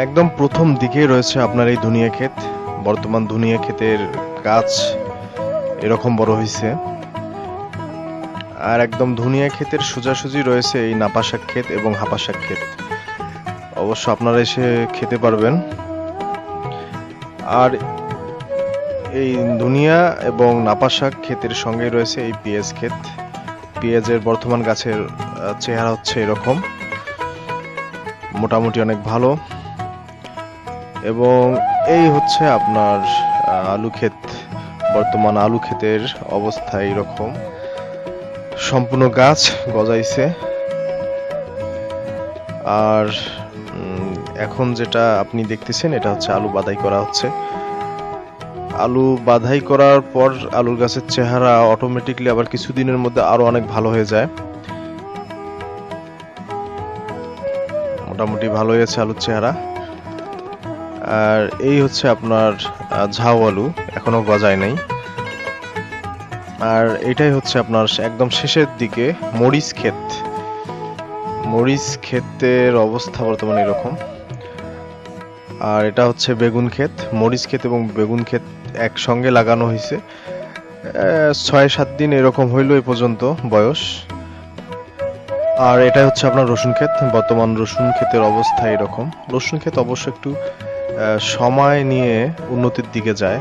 একদম প্রথম দিকেই রয়েছে আপনার এই ধনিয়া ক্ষেত। বর্তমান ধনিয়া ক্ষেতের গাছ এরকম বড় হয়েছে। আর একদম ধনিয়া ক্ষেতের সোজাসুজি রয়েছে এই নাপা শাক ক্ষেত এবং হাপা শাক ক্ষেত। অবশ্য আপনারা এসে খেতে পারবেন। আর এই ধনিয়া এবং নাপা শাক ক্ষেতের সঙ্গে রয়েছে এই পেঁয়াজ ক্ষেত। পেঁয়াজের বর্তমান গাছের চেহারা হচ্ছে এরকম, মোটামুটি অনেক ভালো। এবং এই হচ্ছে আপনার আলু ক্ষেত। বর্তমান আলু ক্ষেতের অবস্থা এরকম, সম্পূর্ণ গাছ গজাইছে। আর এখন যেটা আপনি দেখতেছেন এটা হচ্ছে আলু বাদাই করা হচ্ছে। আলু বাধাই করার পর আলুর গাছের চেহারা অটোমেটিকলি আবার কিছুদিনের মধ্যে আরো অনেক ভালো হয়ে যায়। মোটামুটি ভালো হয়েছে আলুর চেহারা। আর এই হচ্ছে আপনার ঝাউ আলু, এখনো গজায় নাই। আর এটাই হচ্ছে আপনার একদম শেষের দিকে মরিচ ক্ষেত। মরিচ ক্ষেতের অবস্থা বর্তমানে এরকম। আর এটা হচ্ছে বেগুন ক্ষেত। মরিচ ক্ষেত এবং বেগুন ক্ষেত একসঙ্গে লাগানো হয়েছে। ৬-৭ দিন এরকম হইল এই পর্যন্ত বয়স। আর এটা হচ্ছে আপনার রসুন ক্ষেত। বর্তমান রসুন ক্ষেতের অবস্থা এরকম। রসুন ক্ষেত অবশ্য একটু সময় নিয়ে উন্নতির দিকে যায়।